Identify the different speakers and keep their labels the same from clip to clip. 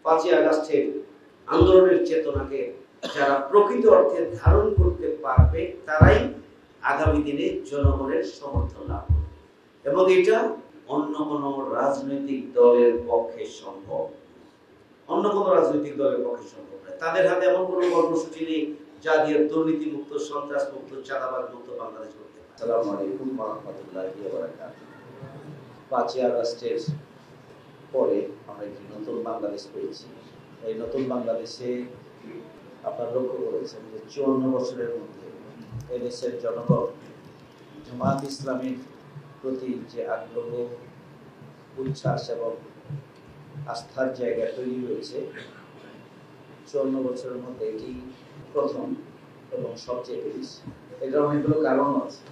Speaker 1: 5ই আগস্টের আন্দোলনের চেতনাকে যারা প্রকৃত অর্থে ধারণ করতে পারবে তারাই আগামী দিনে জনগণের সমর্থন লাভ করবে এবং এটা অন্য কোনো রাজনৈতিক দলের পক্ষে সম্ভব, অন্য কোনো রাজনৈতিক দলের পক্ষে সম্ভব নয়। তাদের হাতে এমন কোনো কর্মসূচি নেই যা দিয়ে দুর্নীতি মুক্ত, সন্ত্রাস মুক্ত, চাঁদাবাদ মুক্ত বাংলাদেশ করতে পারে। আসসালামু আলাইকুম ওয়া রাহমাতুল্লাহি ওয়া বারাকাতুহু। 5ই আগস্টের পরে আমরা একটি নতুন বাংলাদেশ পেয়েছি। এই নতুন বাংলাদেশে আপনারা লক্ষ্য করেছেন যে 54 বছরের মধ্যে এদেশের জনগণ জামাত ইসলামীর প্রতি যে আগ্রহ, উচ্ছ্বাস এবং আস্থার জায়গা তৈরি হয়েছে, 54 বছরের মধ্যে এটি প্রথম এবং সবচেয়ে বেশি। এটার অনেকগুলো কারণ আছে।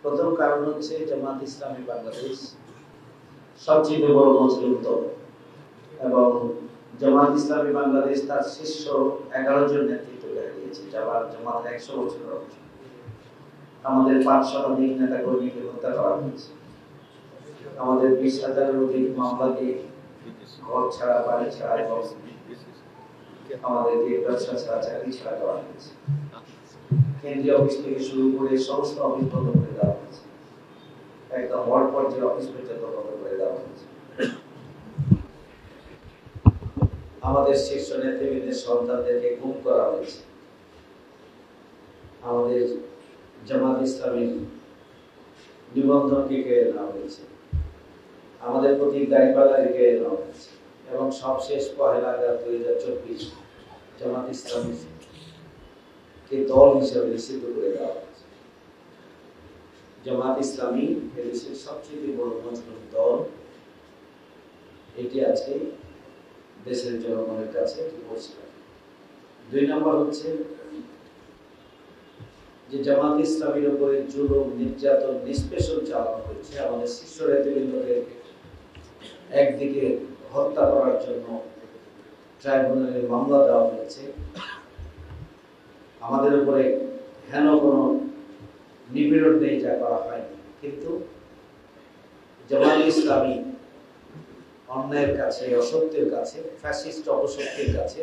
Speaker 1: প্রথম কারণ হচ্ছে জামাত ইসলামী বাংলাদেশ সবচেয়ে বড় মুসলিম দল এবং জামাত ইসলামী বাংলাদেশ তার শীর্ষ 11 জন নেতৃত্ব দিয়েছে। জামাত 100 বছরের অবস্থা। আমাদের 5 শতাধিক নেতা কর্মীকে হত্যা করা হয়েছে। আমাদের 20,000-এর অধিক মামলা দিয়ে ঘর ছাড়া, বাড়ি ছাড়া এবং আমাদেরকে ব্যবসা ছাড়া, চাকরি ছাড়া করা হয়েছে। কেন্দ্রীয় অফিস থেকে শুরু করে সমস্ত অফিস বন্ধ করে দেওয়া হয়েছে। একদম ওয়ার্ড পর্যায়ের অফিস পর্যন্ত বন্ধ করে দেওয়া হয়েছে। আমাদের শীর্ষ নেতৃবৃন্দের সন্তানদেরকে গুম করা হয়েছে। আমাদের জামাত ইসলামীর নিবন্ধনকে কেড়ে নেওয়া হয়েছে। আমাদের প্রতি দায়িত্বকে কেড়ে নেওয়া হয়েছে এবং সবশেষ 1 আগস্ট 2024 জামাত ইসলামীকে দল হিসেবে নিষিদ্ধ করে দেওয়া হয়েছে। জামাত ইসলামী এদেশের সবচেয়ে বড় মুসলিম দল। এটি আজকে দেশের জনগণের কাছে পরিষ্কার। 2 নম্বর হচ্ছে যে জামাত ইসলামীর উপরে জুলুম, নির্যাতন, নিষ্পেষণ চালানো হয়েছে। আমাদের শীর্ষ নেতৃবৃন্দকে একদিকে হত্যা করার জন্য ট্রাইব্যুনালে মামলা দেওয়া হয়েছে। আমাদের উপরে হেন কোনো নিপীড়ন নেই যা করা হয়নি, কিন্তু জামাত ইসলামী অন্যায়ের কাছে, অসত্যের কাছে, ফ্যাসিস্ট অপশক্তির কাছে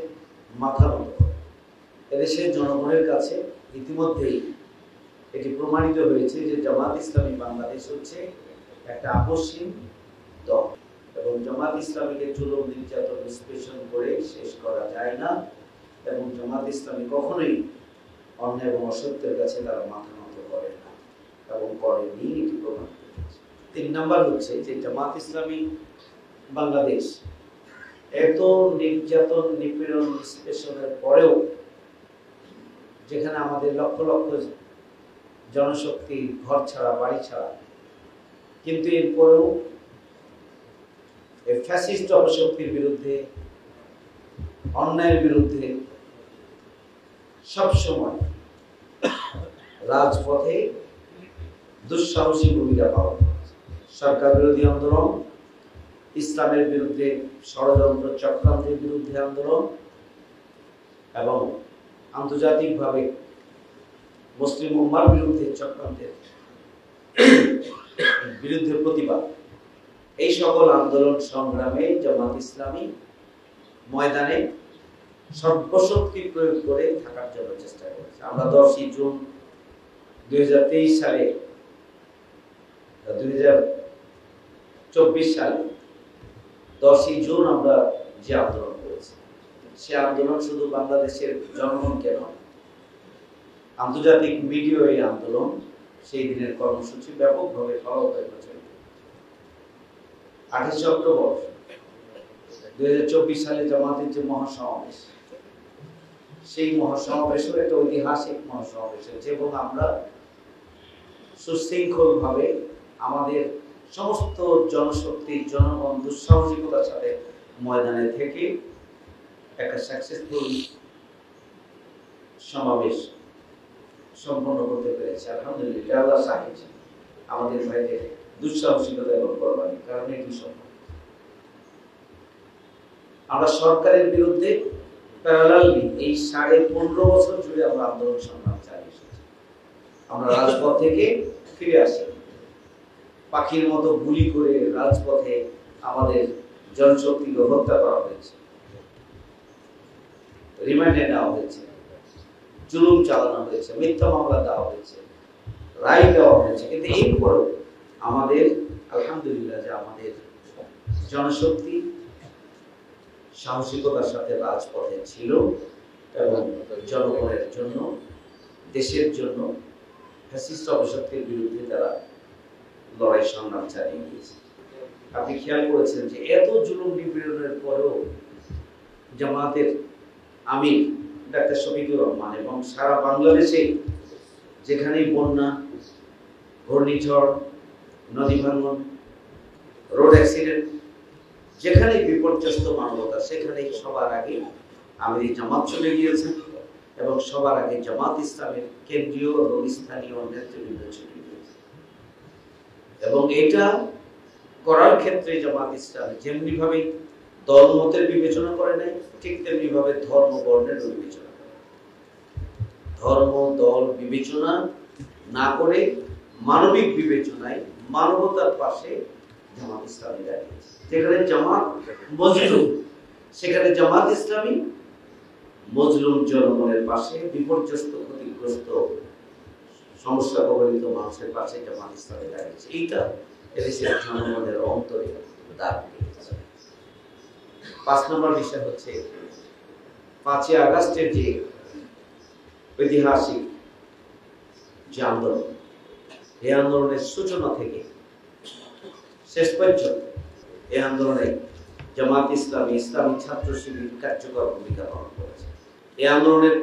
Speaker 1: মাথা নত করে। এদেশের জনগণের কাছে ইতিমধ্যেই এটি প্রমাণিত হয়েছে যে জামাত ইসলামী বাংলাদেশ হচ্ছে একটা আপসহীন দল এবং জামাত ইসলামীকে জুলুম, নির্যাতন, নিষ্পেষণ করে শেষ করা যায় না এবং জামাত ইসলামী কখনোই অন্যায় এবং অসত্যের কাছে তারা মাথা নত করে না এবং করেনি, এটি প্রমাণিত হয়েছে। 3 নম্বর হচ্ছে যে জামাত ইসলামী বাংলাদেশ এত নির্যাতন, নিপীড়ন, নিষ্পেষণের পরেও, যেখানে আমাদের লক্ষ লক্ষ জনশক্তি ঘর ছাড়া, বাড়ি ছাড়া, কিন্তু এরপরেও এই ফ্যাসিস্ট অপশক্তির বিরুদ্ধে, অন্যায়ের বিরুদ্ধে সবসময় রাজপথে দুঃসাহসী ভূমিকা পালন করেছে। সরকার বিরোধী আন্দোলন, ইসলামের বিরুদ্ধে ষড়যন্ত্র, চক্রান্তের বিরুদ্ধে আন্দোলন এবং আন্তর্জাতিকভাবে মুসলিম উম্মার বিরুদ্ধে চক্রান্তের বিরুদ্ধে প্রতিবাদ, এই সকল আন্দোলন সংগ্রামে জামাত ইসলামী ময়দানে সর্বশক্তি প্রয়োগ করে থাকার জন্য চেষ্টা করেছে। আমরা 10ই জুন 2023 সালে 2024 সালে 10ই জুন আমরা যে আন্দোলন করেছি, সে আন্দোলন শুধু বাংলাদেশের জনগণকে নয়, আন্তর্জাতিক মিডিয়া এই আন্দোলন সেই দিনের কর্মসূচি ব্যাপকভাবে ফলো করে প্রচারিত। 28 অক্টোবর 2024 সালে জামাতের যে মহাসমাবেশ, সেই মহাসমাবেশের একটা ঐতিহাসিক মহাসমাবেশ হয়েছে এবং আমরা সুশৃঙ্খলভাবে আমাদের সমস্ত জনশক্তি, জনগণ দুঃসাহসিকতার সাথে ময়দানে থেকে একটা সাকসেসফুল সমাবেশ সম্পন্ন করতে পেরেছে। আলহামদুলিল্লাহ, আল্লাহ সাহিব আমাদের ভাইদের দুঃসাহসিকতা এবং কোরবানি কারণে এটি সম্ভব। আমরা সরকারের বিরুদ্ধে প্যারালালি এই 15.5 বছর জুড়ে আমরা আন্দোলন সংগ্রাম চালিয়ে এসেছি। আমরা রাজপথ থেকে ফিরে আসি, পাখির মতো গুলি করে রাজপথে আমাদের জনশক্তিকে হত্যা করা হয়েছে। রিমান্ডে নেওয়া হয়েছে, জুলুম চালানো হয়েছে, মিথ্যা মামলা দেওয়া হয়েছে, রায় দেওয়া হয়েছে, কিন্তু এরপরেও আমাদের আলহামদুলিল্লাহ যে আমাদের জনশক্তি সাহসিকতার সাথে রাজপথে ছিল এবং জনগণের জন্য, দেশের জন্য ফ্যাসিস্ট অপশক্তির বিরুদ্ধে তারা লড়াই সংগ্রাম চালিয়ে গিয়েছে। আপনি খেয়াল করেছেন যে এত জুলুম নিপীড়নের পরেও জামাতের আমির ডাক্তার শফিকুর রহমান এবং সারা বাংলাদেশে যেখানেই বন্যা, ঘূর্ণিঝড়, নদী ভাঙন, রোড অ্যাক্সিডেন্ট, যেখানেই বিপর্যস্ত মানবতা সেখানেই সবার আগে আমির জামাত চলে গিয়েছেন এবং সবার আগে জামাত ইসলামের কেন্দ্রীয় এবং স্থানীয় নেতৃবৃন্দ চলে গিয়েছে। এবং এটা করার ক্ষেত্রে জামাত ইসলাম যেমনি ভাবে দলমতের বিবেচনা করে নাই, ঠিক তেমনি ভাবে ধর্ম বর্ণের বিবেচনা করে। ধর্ম দল বিবেচনা না করে মানবিক বিবেচনায় মানবতার পাশে জামাত ইসলামী দাঁড়িয়েছে। যেখানে জামাত মজলুম, সেখানে জামাত ইসলামী মজলুম জনগণের পাশে, বিপর্যস্ত ক্ষতিগ্রস্ত সমস্যা কবলিত মানুষের পাশে জামাত ইসলামী দাঁড়িয়েছে। এইটা এদেশের জনগণের অন্তরে দাগ কেটেছে। 5 নম্বর বিষয় হচ্ছে 5ই আগস্টের যে ঐতিহাসিক যে আন্দোলন, এই আন্দোলনের সূচনা থেকে শেষ পর্যন্ত এই আন্দোলনে জামাত ইসলামী, ইসলামী ছাত্র শিবির কার্যকর ভূমিকা পালন করেছে। এই আন্দোলনের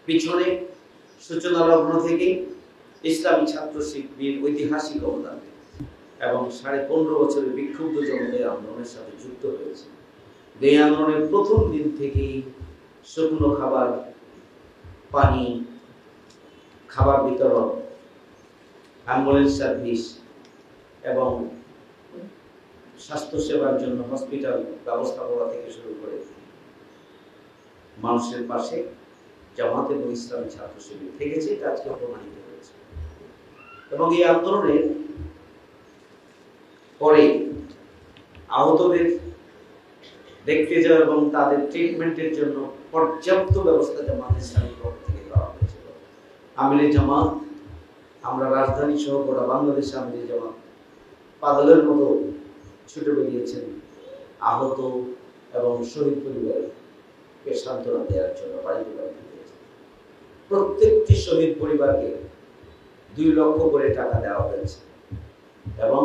Speaker 1: পিছনে সূচনা লগ্ন থেকে ইসলামী ছাত্র শিবির ঐতিহাসিক অবদান এবং 15.5 বছরের বিক্ষুব্ধ জনতা আন্দোলনের সাথে যুক্ত হয়েছে। এই আন্দোলনের প্রথম দিন থেকেই শুকনো খাবার, পানি, খাবার বিতরণ, অ্যাম্বুলেন্স সার্ভিস এবং স্বাস্থ্য সেবার জন্য হসপিটাল ব্যবস্থাপনা থেকে শুরু করে মানুষের পাশে জামাত এবং ইসলামী ছাত্র শিবির থেকেছে, এটা আজকে প্রমাণিত হয়েছে। এবং এই আন্দোলনের পরে আহতদের দেখতে যাওয়া এবং তাদের ট্রিটমেন্টের জন্য পর্যাপ্ত ব্যবস্থা জামাত ইসলামীর পক্ষ থেকে করা হয়েছিল। আমিরে জামাত, আমরা রাজধানী সহ গোটা বাংলাদেশে আমিরে জামাত পাগলের মতো ছুটে বেরিয়েছেন আহত এবং শহীদ পরিবারকে সান্ত্বনা দেওয়ার জন্য। প্রত্যেকটি শহীদ পরিবারকে 2 লক্ষ করে টাকা দেওয়া হয়েছে এবং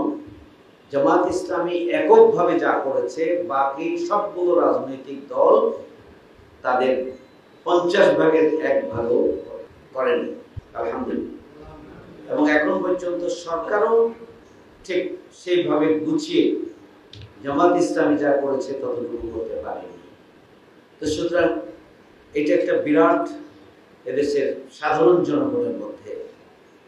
Speaker 1: জামাত ইসলামী এককভাবে যা করেছে, বাকি সবগুলো রাজনৈতিক দল তাদের 50 ভাগের 1 ভাগও করেনি, আলহামদুলিল্লাহ। এবং এখন পর্যন্ত সরকারও ঠিক সেইভাবে গুছিয়ে জামাত ইসলামী যা করেছে ততটুকু করতে পারেনি। তো সুতরাং এটা একটা বিরাট, এদেশের সাধারণ জনগণের মধ্যে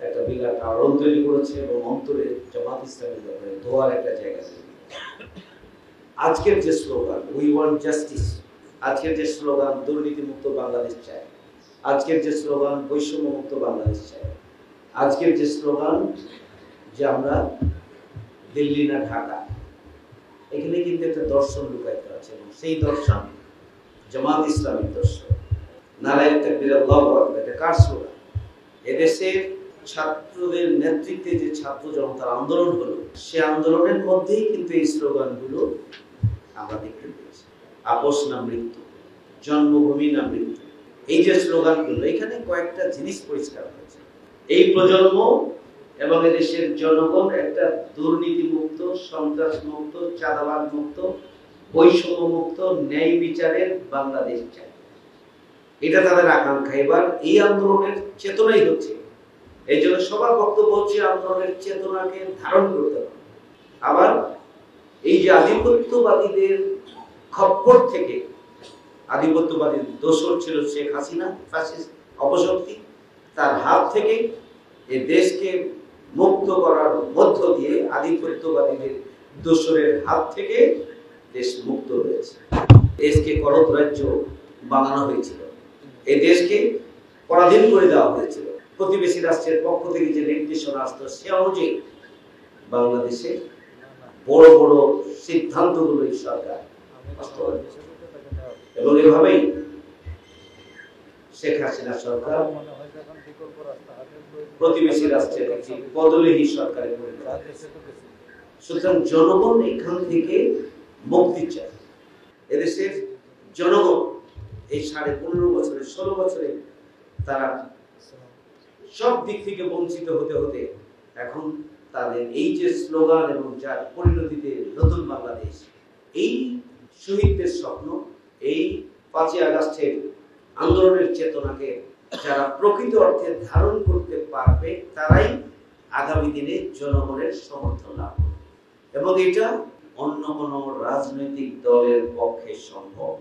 Speaker 1: একটা বিরাট আলোড়ন তৈরি করেছে এবং অন্তরে জামাত ইসলামের ব্যাপারে দোয়ার একটা জায়গা তৈরি। আজকের যে স্লোগান উই ওয়ান্ট জাস্টিস, আজকের যে স্লোগান দুর্নীতিমুক্ত বাংলাদেশ চাই, আজকের যে স্লোগান বৈষম্যমুক্ত বাংলাদেশ চাই, আজকের যে স্লোগান যে আমরা দিল্লি না ঢাকা, এখানে কিন্তু একটা দর্শন লুকায়িত আছে এবং সেই দর্শন জামাত ইসলামের দর্শন। নারায়ে তাকবীর আল্লাহু আকবার, এটা কার স্লোগান? এদেশের ছাত্রদের নেতৃত্বে যে ছাত্র জনতার আন্দোলন হলো, সে আন্দোলনের মধ্যেই কিন্তু এই স্লোগানগুলো আমরা দেখতে পেয়েছি। আপোষ না মৃত্যু, জন্মভূমি না মৃত্যু, এই যে স্লোগানগুলো, এখানে কয়েকটা জিনিস পরিষ্কার হয়েছে। এই প্রজন্ম এবং এদেশের জনগণ একটা দুর্নীতিমুক্ত, সন্ত্রাসমুক্ত, চাঁদাবাদ মুক্ত, বৈষম্য মুক্ত, ন্যায় বিচারের বাংলাদেশ চায়। এটা তাদের আকাঙ্ক্ষা। এবার এই আন্দোলনের চেতনাই হচ্ছে, এই জন্য সবার বক্তব্য হচ্ছে আন্দোলনের চেতনাকে ধারণ করতে হবে। আবার এই যে আধিপত্যবাদীদের খপ্পর থেকে, আধিপত্যবাদীর দোসর ছিল শেখ হাসিনা, ফ্যাসিস্ট অপশক্তি, তার হাত থেকে এই দেশকে মুক্ত করার মধ্য দিয়ে আধিপত্যবাদীদের দোসরের হাত থেকে দেশ মুক্ত হয়েছে। দেশকে করদ রাজ্য বানানো হয়েছিল, এই দেশকে পরাধীন করে দেওয়া হয়েছিল। প্রতিবেশী রাষ্ট্রের পক্ষ থেকে যে নির্দেশনা আসতো সে অনুযায়ী বাংলাদেশে বড় বড় সিদ্ধান্তগুলো সরকার বাস্তবায়ন, এবং এভাবেই শেখ হাসিনা সরকার প্রতিবেশী রাষ্ট্রের একটি বদলিহী সরকারের পরিণত। সুতরাং জনগণ এখান থেকে মুক্তি চায়। এদেশের জনগণ এই 15.5 বছরে 16 বছরে তারা সব দিক থেকে বঞ্চিত হতে হতে এখন তাদের এই যে স্লোগান এবং যার পরিণতিতে নতুন বাংলাদেশ, এই শহীদদের স্বপ্ন, এই 5ই আগস্টের আন্দোলনের চেতনাকে যারা প্রকৃত অর্থে ধারণ করতে পারবে তারাই আগামী দিনে জনগণের সমর্থন লাভ করবে। এবং এটা অন্য কোনো রাজনৈতিক দলের পক্ষে সম্ভব,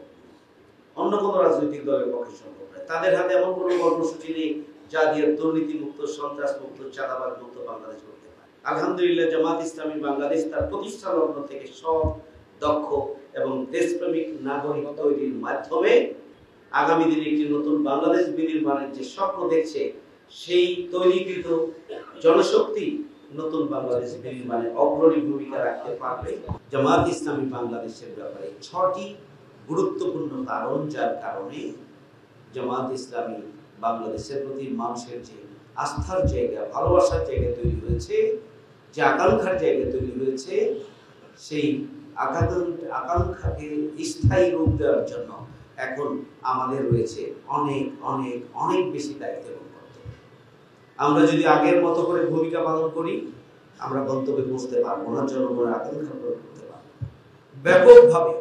Speaker 1: অন্য কোনো রাজনৈতিক দলের পক্ষে সম্ভব নয়। তাদের হাতে এমন কোনো কর্মসূচি নেই যা দিয়ে দুর্নীতি মুক্ত, সন্ত্রাস মুক্ত, চাঁদাবাজ মুক্ত বাংলাদেশ করতে পারে। আলহামদুলিল্লাহ জামাত ইসলামী বাংলাদেশ তার প্রতিষ্ঠা লগ্ন থেকে সব দক্ষ এবং দেশপ্রেমিক নাগরিক তৈরির মাধ্যমে আগামী দিনে একটি নতুন বাংলাদেশ বিনির্মাণের যে স্বপ্ন দেখছে, সেই তৈরিকৃত জনশক্তি নতুন বাংলাদেশ বিনির্মাণে অগ্রণী ভূমিকা রাখতে পারবে। জামাত ইসলামী বাংলাদেশের ব্যাপারে 6টি গুরুত্বপূর্ণ কারণ, যার কারণে জামাত ইসলামী বাংলাদেশের প্রতি মানুষের যে আস্থার জায়গা, ভালোবাসার জায়গা তৈরি হয়েছে, যে আকাঙ্ক্ষার জায়গা তৈরি হয়েছে, সেই আকাঙ্ক্ষাকে স্থায়ী রূপ দেওয়ার জন্য এখন আমাদের রয়েছে অনেক অনেক অনেক বেশি দায়িত্ব এবং কর্তব্য। আমরা যদি আগের মতো করে ভূমিকা পালন করি, আমরা গন্তব্যে পৌঁছতে পারবো না, জনগণের আকাঙ্ক্ষা পূরণ করতে পারবো। ব্যাপকভাবে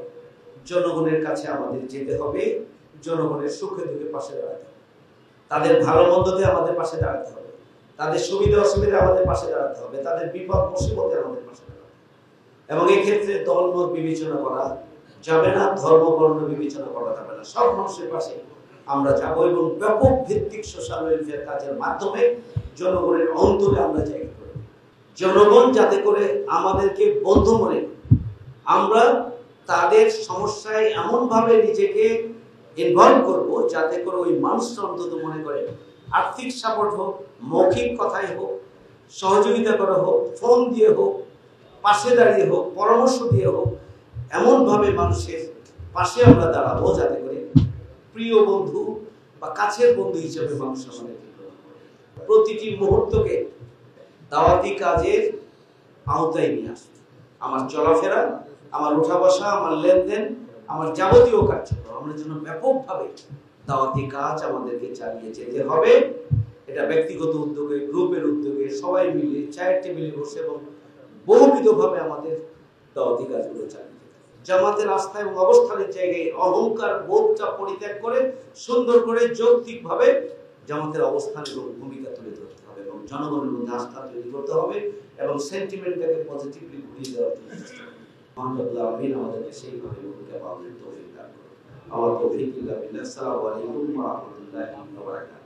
Speaker 1: জনগণের কাছে আমাদের যেতে হবে, জনগণের সুখে দুঃখে পাশে দাঁড়াতে হবে, তাদের ভালো মন্দতে আমাদের পাশে দাঁড়াতে হবে, তাদের সুবিধা অসুবিধা আমাদের পাশে দাঁড়াতে হবে, তাদের বিপদ মুসিবতে আমাদের পাশে দাঁড়াতে হবে। এবং এই ক্ষেত্রে দলমত বিবেচনা করা যাবে না, ধর্ম বর্ণ বিবেচনা করা যাবে না, সব মানুষের পাশে আমরা যাব এবং ব্যাপক ভিত্তিক সোশ্যাল ওয়েলফেয়ার কাজের মাধ্যমে জনগণের অন্তরে আমরা জায়গা করব। জনগণ যাতে করে আমাদেরকে বন্ধু মনে করে, আমরা তাদের সমস্যায় এমনভাবে নিজেকে ইনভলভ করব যাতে করে ওই মানুষটা অন্তত মনে করে আর্থিক সাপোর্ট হোক, মৌখিক কথাই হোক, সহযোগিতা করা হোক, ফোন দিয়ে হোক, পাশে দাঁড়িয়ে হোক, পরামর্শ দিয়ে হোক, এমনভাবে মানুষের পাশে আমরা দাঁড়াবো যাতে করে প্রিয় বন্ধু বা কাছের বন্ধু হিসেবে মানুষ আমাদেরকে প্রতিটি মুহূর্তকে দাওয়াতি কাজের আওতায় নিয়ে আসবে। আমার চলাফেরা, আমার উঠা বসা, আমার লেনদেন, আমার যাবতীয় কার্যক্রম আমরা যেন ব্যাপকভাবে দাওয়াতি কাজ আমাদেরকে চালিয়ে যেতে হবে। এটা ব্যক্তিগত উদ্যোগে, গ্রুপের উদ্যোগে, সবাই মিলে চায়ের টেবিলে বসে এবং বহুবিধভাবে আমাদের দাওয়াতি কাজগুলো চালিয়ে যেতে হবে। জামাতের আস্থা এবং অবস্থানের জায়গায় অহংকার বোধটা পরিত্যাগ করে সুন্দর করে যৌক্তিকভাবে জামাতের অবস্থান এবং ভূমিকা তুলে ধরতে হবে এবং জনগণের মধ্যে আস্থা তৈরি করতে হবে এবং সেন্টিমেন্টটাকে পজিটিভলি ঘুরিয়ে দেওয়ার চেষ্টা করতে হবে। আমাদেরকে সেইভাবে ভূমিকা পালনের তৌফিক দান করুন। আমার তৌফিক ইল্লা বিল্লাহ। আসসালামু আলাইকুম ওয়া রাহমাতুল্লাহি ওয়া বারাকাতুহু।